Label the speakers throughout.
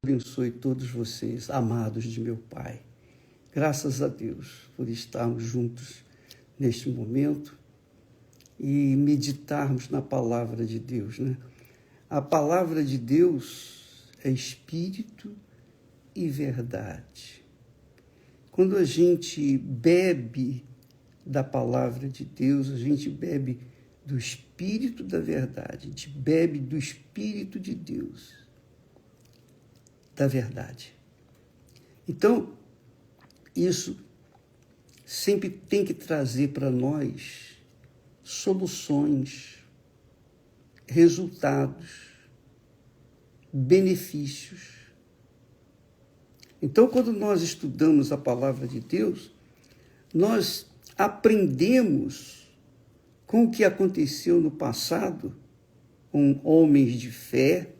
Speaker 1: Abençoe todos vocês, amados de meu Pai. Graças a Deus por estarmos juntos neste momento e meditarmos na palavra de Deus, né? A palavra de Deus é espírito e verdade. Quando a gente bebe da palavra de Deus, a gente bebe do espírito da verdade, a gente bebe do espírito de Deus, da verdade. Então, isso sempre tem que trazer para nós soluções, resultados, benefícios. Então, quando nós estudamos a palavra de Deus, nós aprendemos com o que aconteceu no passado com homens de fé,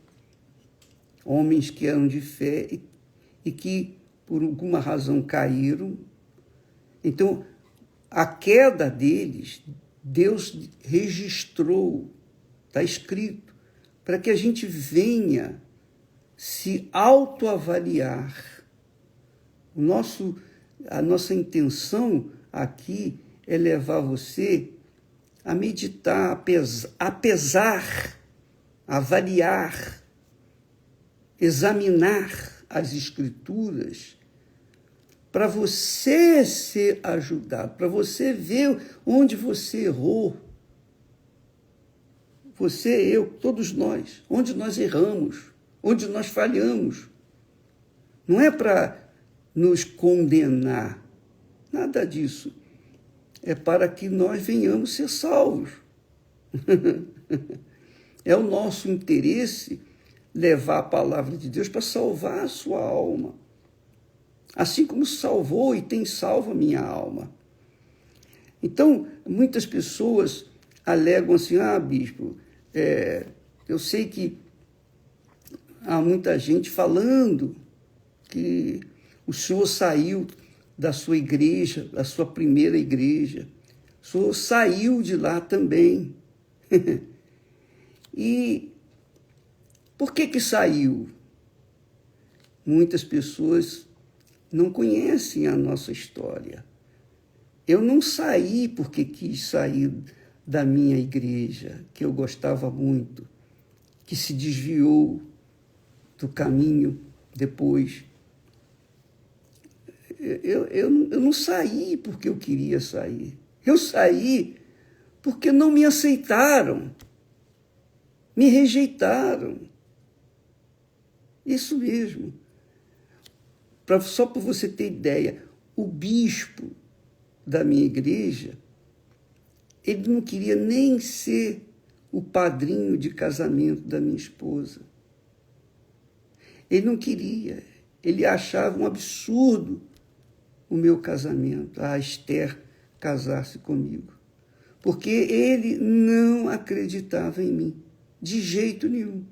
Speaker 1: homens que eram de fé e que, por alguma razão, caíram. Então, a queda deles, Deus registrou, está escrito, para que a gente venha se autoavaliar. A nossa intenção aqui é levar você a meditar, a pesar, a avaliar, examinar as Escrituras para você ser ajudado, para você ver onde você errou. Você, eu, todos nós, onde nós erramos, onde nós falhamos. Não é para nos condenar, nada disso. É para que nós venhamos ser salvos. É o nosso interesse levar a palavra de Deus para salvar a sua alma. Assim como salvou e tem salvo a minha alma. Então, muitas pessoas alegam assim, bispo, eu sei que há muita gente falando que o senhor saiu da sua igreja, da sua primeira igreja. O senhor saiu de lá também. E por que saiu? Muitas pessoas não conhecem a nossa história. Eu não saí porque quis sair da minha igreja, que eu gostava muito, que se desviou do caminho depois. Eu não saí porque eu queria sair. Eu saí porque não me aceitaram, me rejeitaram. Isso mesmo. Só para você ter ideia, o bispo da minha igreja, ele não queria nem ser o padrinho de casamento da minha esposa. Ele não queria. Ele achava um absurdo o meu casamento, a Esther casar-se comigo. Porque ele não acreditava em mim, de jeito nenhum.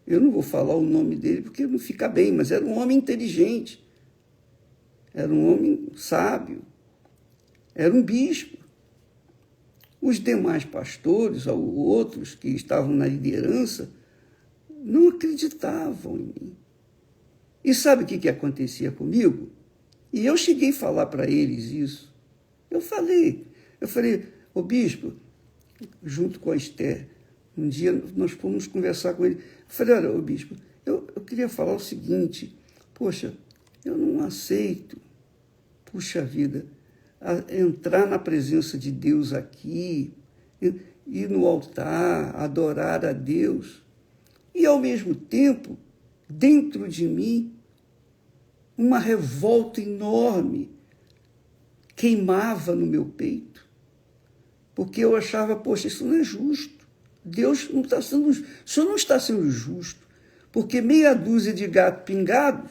Speaker 1: Eu não vou falar o nome dele porque não fica bem, mas era um homem inteligente, era um homem sábio, era um bispo. Os demais pastores, ou outros que estavam na liderança, não acreditavam em mim. E sabe o que acontecia comigo? E eu cheguei a falar para eles isso. Eu falei, ô bispo, junto com a Esther, um dia nós fomos conversar com ele. Eu falei, olha, ô bispo, eu queria falar o seguinte, poxa, eu não aceito, puxa vida, entrar na presença de Deus aqui, ir no altar, adorar a Deus, e ao mesmo tempo, dentro de mim, uma revolta enorme queimava no meu peito, porque eu achava, poxa, isso não é justo. Deus não está sendo, o senhor não está sendo justo, porque meia dúzia de gatos pingados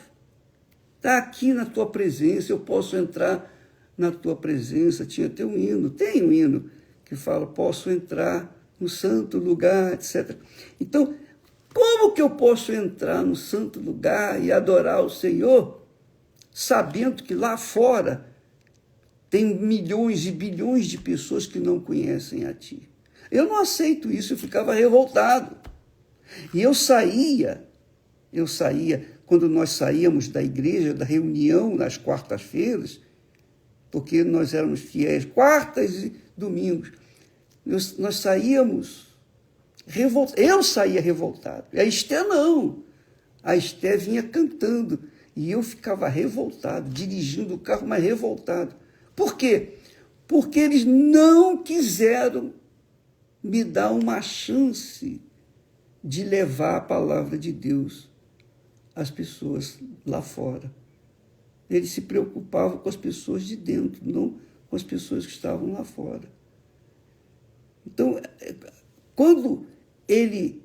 Speaker 1: está aqui na tua presença, eu posso entrar na tua presença. Tinha até um hino, tem um hino que fala, posso entrar no santo lugar, etc. Então, como que eu posso entrar no santo lugar e adorar o Senhor, sabendo que lá fora tem milhões e bilhões de pessoas que não conhecem a ti? Eu não aceito isso, eu ficava revoltado. E eu saía eu saía, quando nós saíamos da igreja, da reunião nas quartas-feiras, porque nós éramos fiéis, quartas e domingos, nós saíamos revoltados. Eu saía revoltado. A Esté não. A Esté vinha cantando. E eu ficava revoltado, dirigindo o carro, mas revoltado. Por quê? Porque eles não quiseram me dar uma chance de levar a palavra de Deus às pessoas lá fora. Eles se preocupavam com as pessoas de dentro, não com as pessoas que estavam lá fora. Então, quando eles,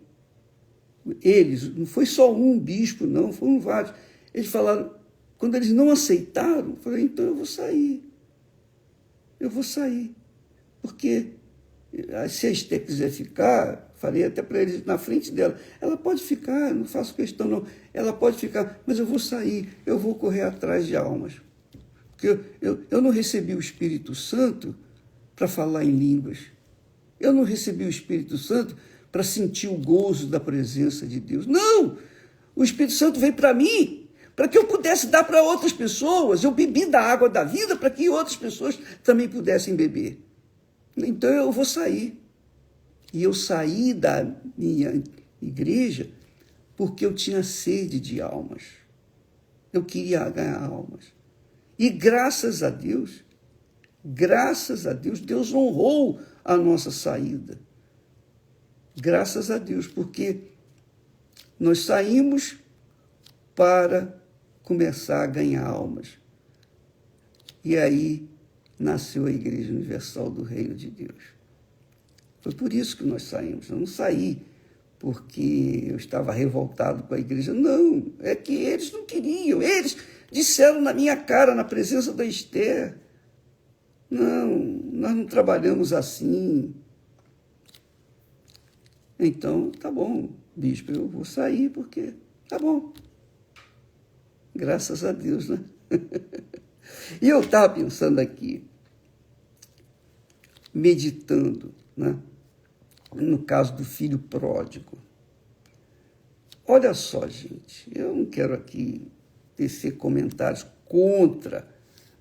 Speaker 1: não foi só um bispo, não, foram vários, eles falaram, quando eles não aceitaram, eu falei, então eu vou sair. Eu vou sair. Porque se a Esté quiser ficar, falei até para eles na frente dela, ela pode ficar, não faço questão não, ela pode ficar, mas eu vou sair, eu vou correr atrás de almas. Porque eu não recebi o Espírito Santo para falar em línguas. Eu não recebi o Espírito Santo para sentir o gozo da presença de Deus. Não! O Espírito Santo veio para mim, para que eu pudesse dar para outras pessoas. Eu bebi da água da vida para que outras pessoas também pudessem beber. Então eu vou sair. E eu saí da minha igreja porque eu tinha sede de almas. Eu queria ganhar almas. E graças a Deus, Deus honrou a nossa saída. Graças a Deus, porque nós saímos para começar a ganhar almas. E aí nasceu a Igreja Universal do Reino de Deus. Foi por isso que nós saímos. Eu não saí porque eu estava revoltado com a igreja. Não, é que eles não queriam. Eles disseram na minha cara, na presença da Esté, não, nós não trabalhamos assim. Então, tá bom, bispo, eu vou sair porque tá bom. Graças a Deus, né? E eu estava pensando aqui, meditando, né? No caso do filho pródigo. Olha só, gente, eu não quero aqui tecer comentários contra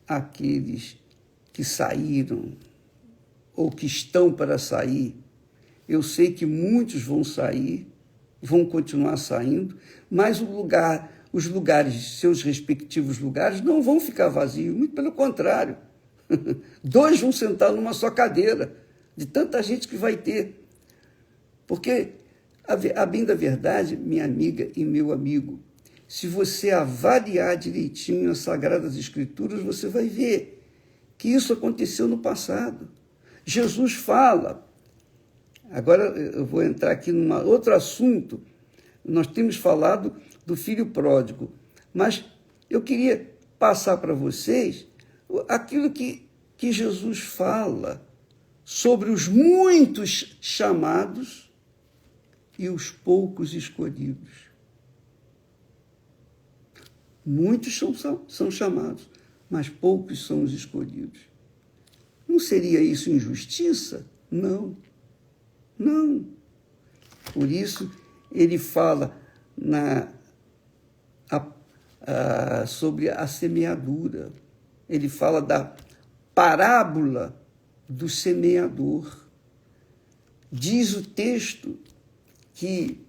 Speaker 1: aqueles que saíram ou que estão para sair. Eu sei que muitos vão sair, vão continuar saindo, mas os lugares, seus respectivos lugares, não vão ficar vazios, muito pelo contrário. 2 vão sentar numa só cadeira, de tanta gente que vai ter. Porque, a bem da verdade, minha amiga e meu amigo, se você avaliar direitinho as Sagradas Escrituras, você vai ver que isso aconteceu no passado. Jesus fala, agora eu vou entrar aqui num outro assunto, nós temos falado do filho pródigo, mas eu queria passar para vocês aquilo que Jesus fala sobre os muitos chamados e os poucos escolhidos. Muitos são chamados, mas poucos são os escolhidos. Não seria isso injustiça? Não. Não. Por isso, ele fala sobre a semeadura. Ele fala da parábola do semeador. Diz o texto que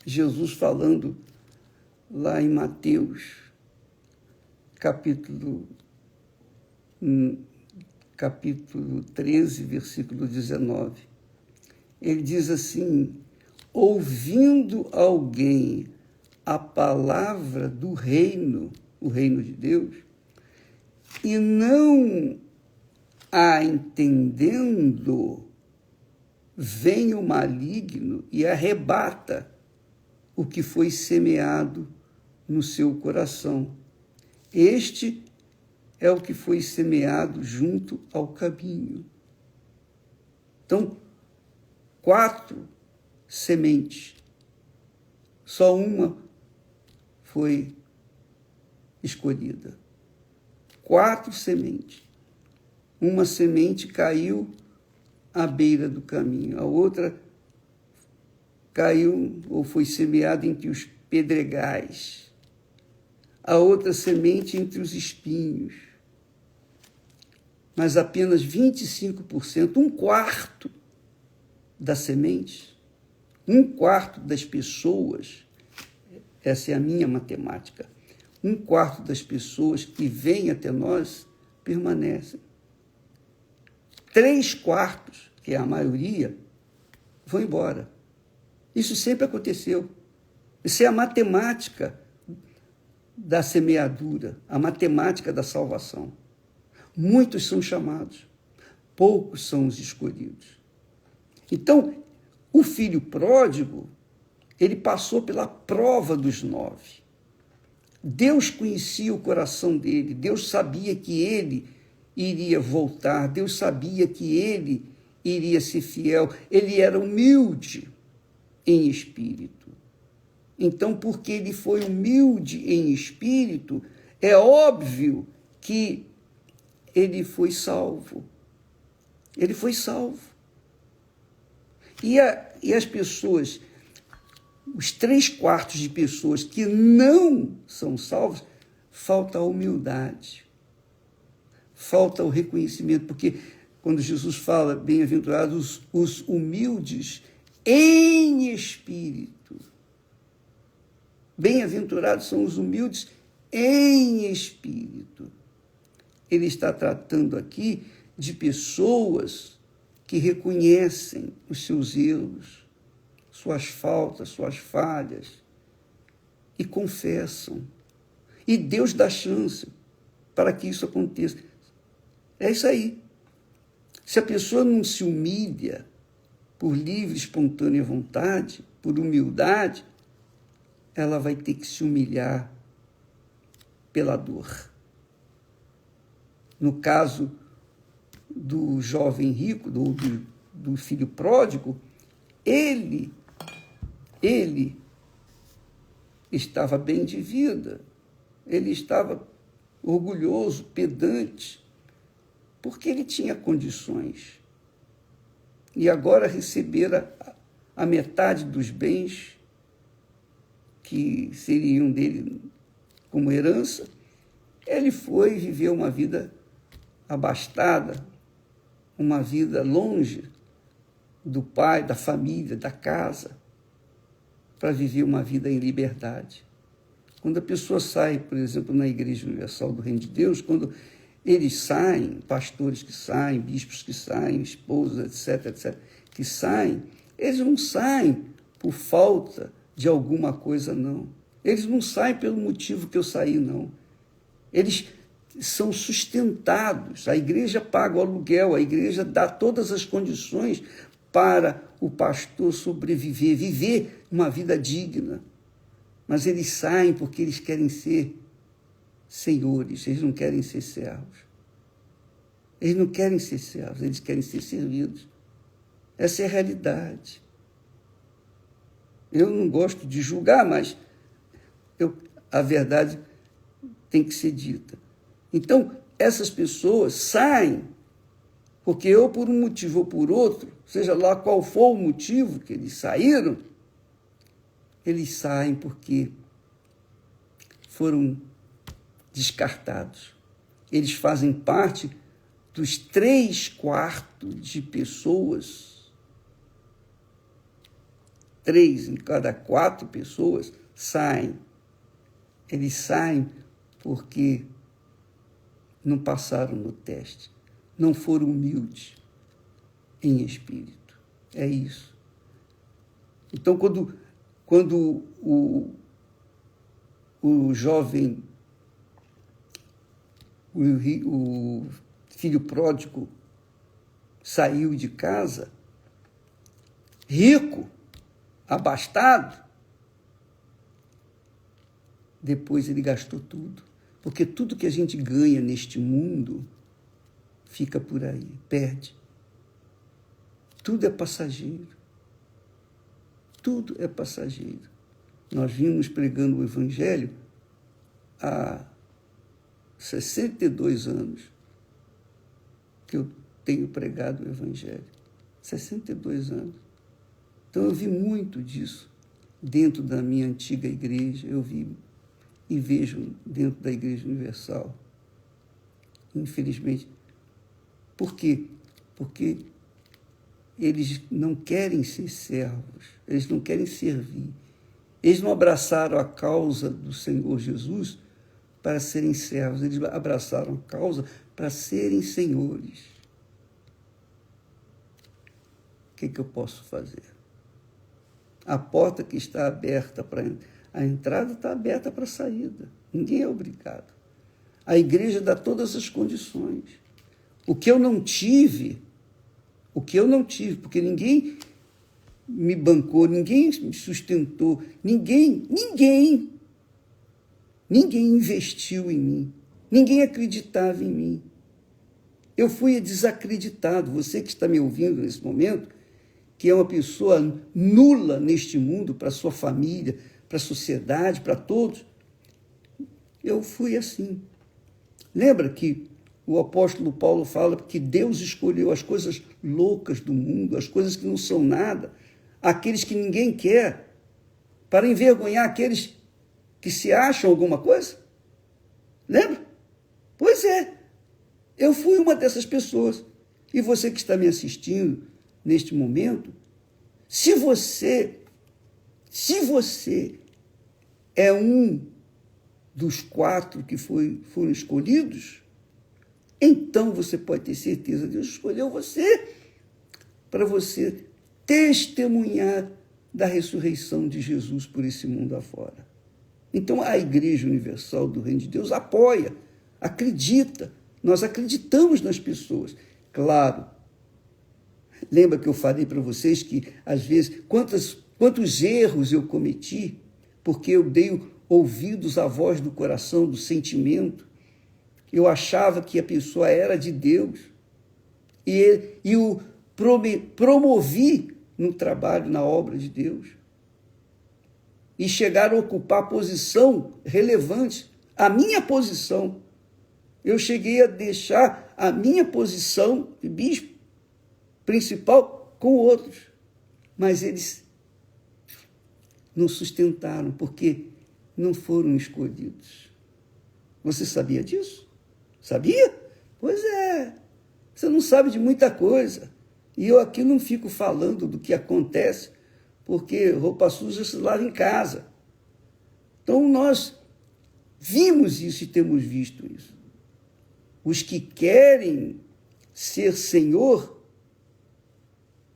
Speaker 1: Jesus falando lá em Mateus, capítulo 13, versículo 19, ele diz assim, ouvindo alguém a palavra do reino, o reino de Deus, e não a entendendo, vem o maligno e arrebata o que foi semeado no seu coração. Este é o que foi semeado junto ao caminho. Então, 4 sementes, só uma foi escolhida. 4 sementes. Uma semente caiu à beira do caminho, a outra caiu ou foi semeada entre os pedregais, a outra semente entre os espinhos. Mas apenas 25%, um quarto da semente, um quarto das pessoas, essa é a minha matemática, um quarto das pessoas que vêm até nós permanecem. 3/4, que é a maioria, vão embora. Isso sempre aconteceu. Isso é a matemática da semeadura, a matemática da salvação. Muitos são chamados, poucos são os escolhidos. Então, o filho pródigo, ele passou pela prova dos 9. Deus conhecia o coração dele, Deus sabia que ele iria voltar, Deus sabia que ele iria ser fiel, ele era humilde em espírito. Então, porque ele foi humilde em espírito, é óbvio que ele foi salvo. Ele foi salvo. E as pessoas, os 3/4 de pessoas que não são salvas, falta a humildade, falta o reconhecimento, porque quando Jesus fala, bem-aventurados os humildes em espírito, bem-aventurados são os humildes em espírito. Ele está tratando aqui de pessoas que reconhecem os seus erros, suas faltas, suas falhas, e confessam. E Deus dá chance para que isso aconteça. É isso aí. Se a pessoa não se humilha por livre, espontânea vontade, por humildade, ela vai ter que se humilhar pela dor. No caso do jovem rico, do filho pródigo, ele estava bem de vida, ele estava orgulhoso, pedante, porque ele tinha condições. E agora recebera a metade dos bens que seriam dele como herança, ele foi viver uma vida abastada, uma vida longe do pai, da família, da casa, para viver uma vida em liberdade. Quando a pessoa sai, por exemplo, na Igreja Universal do Reino de Deus, quando eles saem, pastores que saem, bispos que saem, esposas, etc., que saem, eles não saem por falta de alguma coisa, não. Eles não saem pelo motivo que eu saí, não. Eles são sustentados, a igreja paga o aluguel, a igreja dá todas as condições para o pastor sobreviver, viver uma vida digna. Mas eles saem porque eles querem ser senhores, eles não querem ser servos. Eles não querem ser servos, eles querem ser servidos. Essa é a realidade. Eu não gosto de julgar, mas a verdade tem que ser dita. Então, essas pessoas saem porque ou por um motivo ou por outro, seja lá qual for o motivo que eles saíram, eles saem porque foram descartados. Eles fazem parte dos 3/4 de pessoas, 3 em cada 4 pessoas saem. Eles saem porque não passaram no teste, não foram humildes em espírito. É isso. Então, quando o jovem, o filho pródigo saiu de casa, rico, abastado, depois ele gastou tudo. Porque tudo que a gente ganha neste mundo fica por aí, perde. Tudo é passageiro. Tudo é passageiro. Nós vimos pregando o Evangelho há 62 anos que eu tenho pregado o Evangelho. 62 anos. Então eu vi muito disso dentro da minha antiga igreja, eu vi e vejo dentro da Igreja Universal. Infelizmente. Por quê? Porque eles não querem ser servos, eles não querem servir. Eles não abraçaram a causa do Senhor Jesus para serem servos, eles abraçaram a causa para serem senhores. O que eu posso fazer? A porta que está aberta para a entrada está aberta para a saída. Ninguém é obrigado. A igreja dá todas as condições. O que eu não tive, porque ninguém me bancou, ninguém me sustentou, ninguém investiu em mim, ninguém acreditava em mim. Eu fui desacreditado. Você que está me ouvindo nesse momento, que é uma pessoa nula neste mundo, para a sua família, para a sociedade, para todos, eu fui assim. Lembra que o apóstolo Paulo fala que Deus escolheu as coisas loucas do mundo, as coisas que não são nada, aqueles que ninguém quer, para envergonhar aqueles que se acham alguma coisa? Lembra? Pois é, eu fui uma dessas pessoas. E você que está me assistindo neste momento, se você é um dos 4 que foram escolhidos, então você pode ter certeza, Deus escolheu você para você testemunhar da ressurreição de Jesus por esse mundo afora. Então a Igreja Universal do Reino de Deus apoia, acredita, nós acreditamos nas pessoas. Claro, lembra que eu falei para vocês que, às vezes, quantos erros eu cometi, porque eu dei ouvidos à voz do coração, do sentimento. Eu achava que a pessoa era de Deus e o promovi no trabalho, na obra de Deus. E chegaram a ocupar posição relevante, a minha posição. Eu cheguei a deixar a minha posição de bispo principal com outros, mas eles não sustentaram, porque não foram escolhidos. Você sabia disso? Sabia? Pois é, você não sabe de muita coisa. E eu aqui não fico falando do que acontece, porque roupa suja se lava em casa. Então nós vimos isso e temos visto isso. Os que querem ser senhor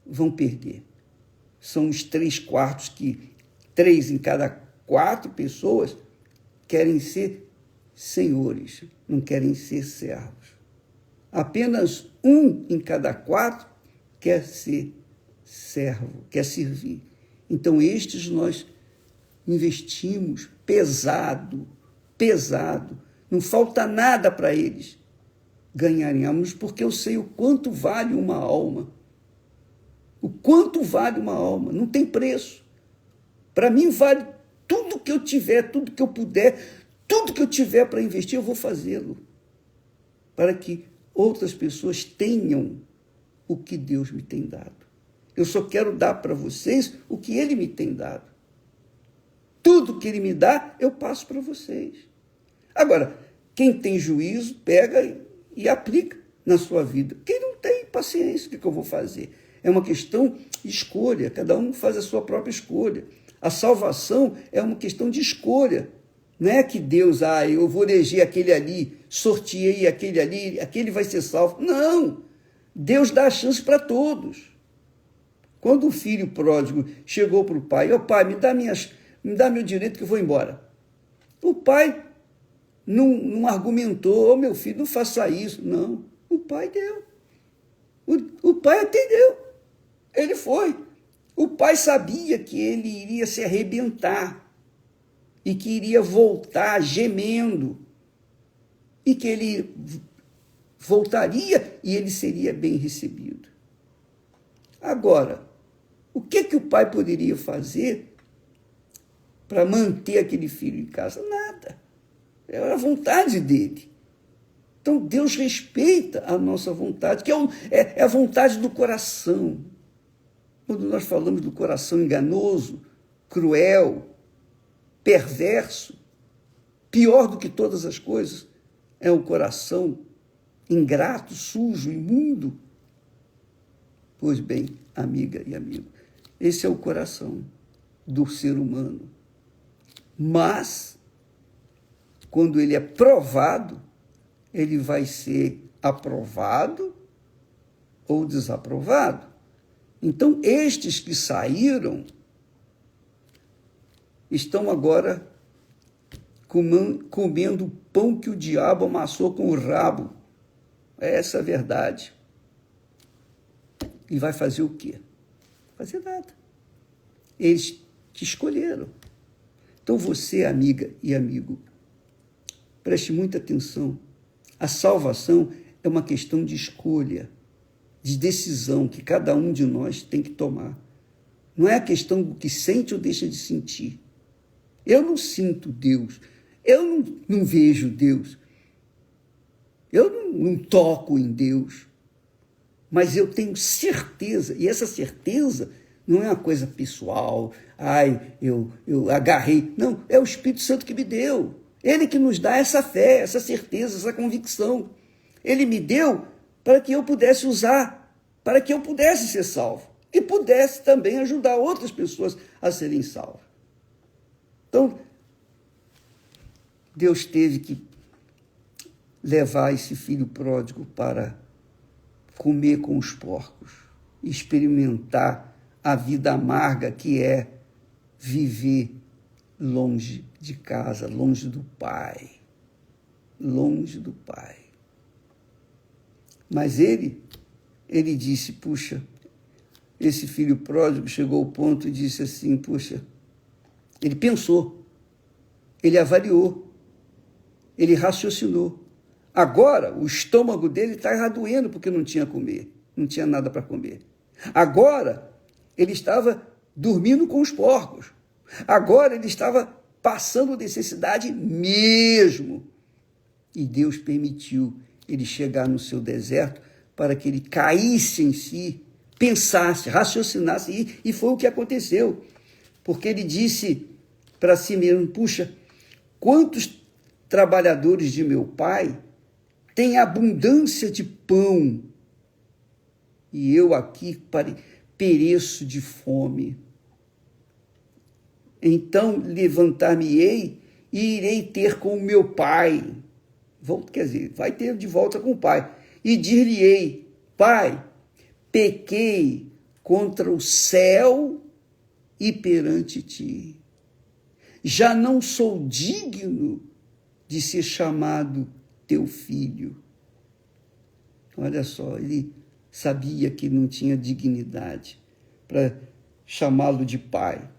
Speaker 1: vão perder. São os 3/4 que 3 em cada 4 pessoas querem ser senhores, não querem ser servos. Apenas 1 em cada 4 quer ser servo, quer servir. Então estes nós investimos pesado, não falta nada para eles ganharem almas, porque eu sei o quanto vale uma alma. O quanto vale uma alma, não tem preço. Para mim vale tudo que eu tiver, tudo que eu puder, tudo que eu tiver para investir, eu vou fazê-lo. Para que outras pessoas tenham o que Deus me tem dado. Eu só quero dar para vocês o que Ele me tem dado. Tudo que Ele me dá, eu passo para vocês. Agora, quem tem juízo, pega e aplica na sua vida. Quem não tem paciência, o que eu vou fazer? É uma questão de escolha, cada um faz a sua própria escolha. A salvação é uma questão de escolha. Não é que Deus, eu vou eleger aquele ali, sorteei aquele ali, aquele vai ser salvo. Não! Deus dá a chance para todos. Quando o filho pródigo chegou para o pai, pai, me dá meu direito que eu vou embora. O pai não argumentou, meu filho, não faça isso. Não, o pai deu. O pai atendeu. Ele foi. O pai sabia que ele iria se arrebentar e que iria voltar gemendo e que ele voltaria e ele seria bem recebido. Agora, o que o pai poderia fazer para manter aquele filho em casa? Nada. Era a vontade dele. Então, Deus respeita a nossa vontade, que é a vontade do coração. quando nós falamos do coração enganoso, cruel, perverso, pior do que todas as coisas, é o coração ingrato, sujo, imundo. Pois bem, amiga e amigo, esse é o coração do ser humano. Mas, quando ele é provado, ele vai ser aprovado ou desaprovado. Então, estes que saíram estão agora comendo o pão que o diabo amassou com o rabo. Essa é a verdade. E vai fazer o quê? Fazer nada. Eles que escolheram. Então você, amiga e amigo, preste muita atenção. A salvação é uma questão de escolha, de decisão que cada um de nós tem que tomar. Não é a questão do que sente ou deixa de sentir. Eu não sinto Deus, eu não vejo Deus, eu não toco em Deus, mas eu tenho certeza, e essa certeza não é uma coisa pessoal, eu agarrei, não, é o Espírito Santo que me deu, ele que nos dá essa fé, essa certeza, essa convicção, ele me deu para que eu pudesse usar, para que eu pudesse ser salvo, e pudesse também ajudar outras pessoas a serem salvas. Então, Deus teve que levar esse filho pródigo para comer com os porcos, experimentar a vida amarga que é viver longe de casa, longe do Pai. Longe do Pai. Mas ele disse, puxa, esse filho pródigo chegou ao ponto e disse assim, puxa, ele pensou, ele avaliou, ele raciocinou. Agora, o estômago dele estava doendo porque não tinha comer, não tinha nada para comer. Agora, ele estava dormindo com os porcos. Agora, ele estava passando necessidade mesmo. E Deus permitiu ele chegar no seu deserto para que ele caísse em si, pensasse, raciocinasse, e foi o que aconteceu. Porque ele disse para si mesmo, puxa, quantos trabalhadores de meu pai têm abundância de pão e eu aqui pereço de fome. Então levantar-me-ei e irei ter com o meu pai. Quer dizer, vai ter de volta com o pai. E dir-lhe-ei, pai, pequei contra o céu e perante ti. Já não sou digno de ser chamado teu filho. Olha só, ele sabia que não tinha dignidade para chamá-lo de pai.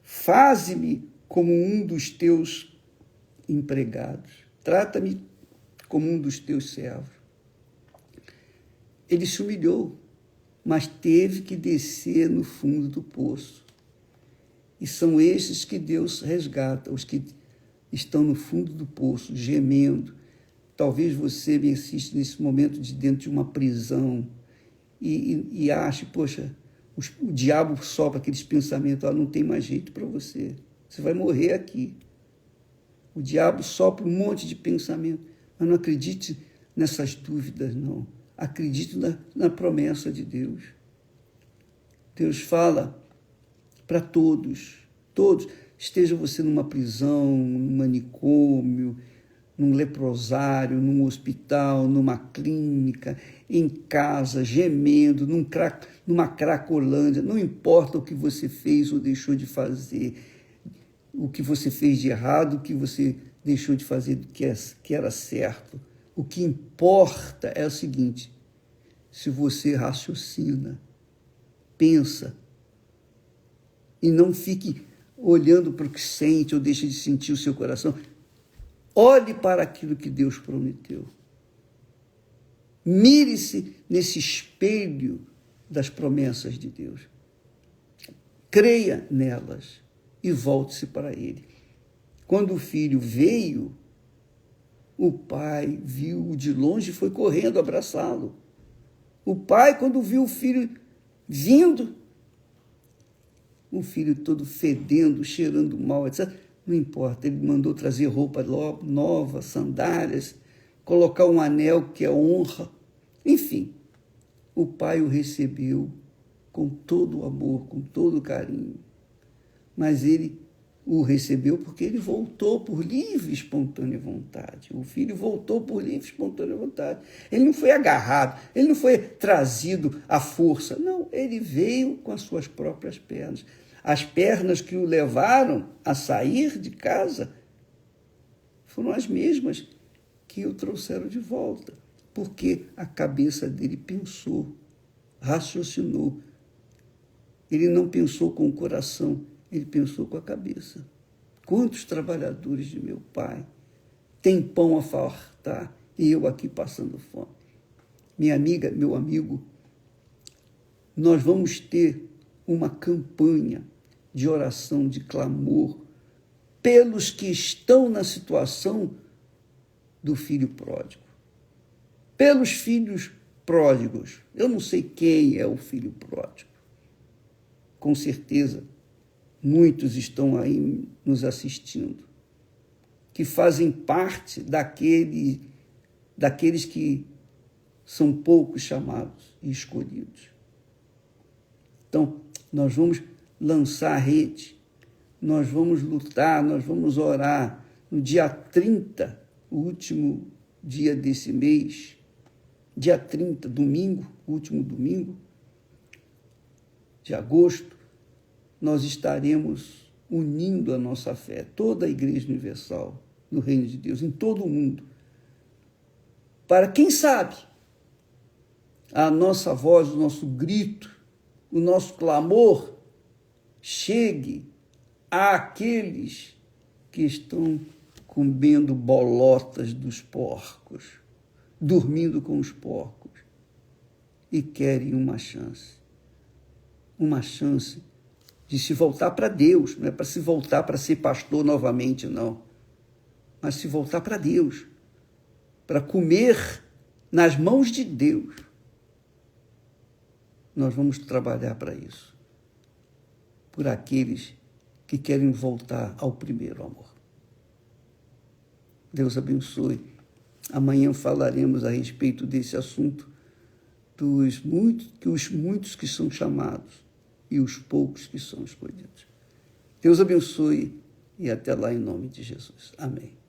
Speaker 1: Faze-me como um dos teus empregados. Trata-me como um dos teus servos. Ele se humilhou, mas teve que descer no fundo do poço. E são esses que Deus resgata, os que estão no fundo do poço, gemendo. Talvez você me assista nesse momento de dentro de uma prisão e ache, poxa, o diabo sopra aqueles pensamentos, não tem mais jeito para você, você vai morrer aqui. O diabo sopra um monte de pensamento, mas não acredite nessas dúvidas, não. Acredite na promessa de Deus. Deus fala para todos, esteja você numa prisão, num manicômio, num leprosário, num hospital, numa clínica, em casa, gemendo, numa cracolândia, não importa o que você fez ou deixou de fazer, o que você fez de errado, o que você deixou de fazer que era certo. O que importa é o seguinte, se você raciocina, pensa, e não fique olhando para o que sente ou deixa de sentir o seu coração. Olhe para aquilo que Deus prometeu. Mire-se nesse espelho das promessas de Deus. Creia nelas e volte-se para Ele. Quando o filho veio, o pai viu-o de longe e foi correndo abraçá-lo. O pai, quando viu o filho vindo, um filho todo fedendo, cheirando mal, etc. Não importa, ele mandou trazer roupa nova, sandálias, colocar um anel que é honra. Enfim, o pai o recebeu com todo o amor, com todo o carinho. Mas ele o recebeu porque ele voltou por livre e espontânea vontade. O filho voltou por livre e espontânea vontade. Ele não foi agarrado, ele não foi trazido à força. Não, ele veio com as suas próprias pernas. As pernas que o levaram a sair de casa foram as mesmas que o trouxeram de volta, porque a cabeça dele pensou, raciocinou. Ele não pensou com o coração, ele pensou com a cabeça. Quantos trabalhadores de meu pai têm pão a fartar e eu aqui passando fome? Minha amiga, meu amigo, nós vamos ter uma campanha de oração, de clamor, pelos que estão na situação do filho pródigo. Pelos filhos pródigos. Eu não sei quem é o filho pródigo. Com certeza, muitos estão aí nos assistindo, que fazem parte daqueles que são poucos chamados e escolhidos. Então, nós vamos lançar a rede, nós vamos lutar, nós vamos orar. No dia 30, o último dia desse mês, dia 30, domingo, último domingo de agosto, nós estaremos unindo a nossa fé, toda a Igreja Universal no Reino de Deus, em todo o mundo, para, quem sabe, a nossa voz, o nosso grito, o nosso clamor chegue àqueles que estão comendo bolotas dos porcos, dormindo com os porcos e querem uma chance de se voltar para Deus. Não é para se voltar para ser pastor novamente, não, mas se voltar para Deus, para comer nas mãos de Deus. Nós vamos trabalhar para isso, por aqueles que querem voltar ao primeiro amor. Deus abençoe. Amanhã falaremos a respeito desse assunto, os muitos que são chamados e os poucos que são escolhidos. Deus abençoe e até lá em nome de Jesus. Amém.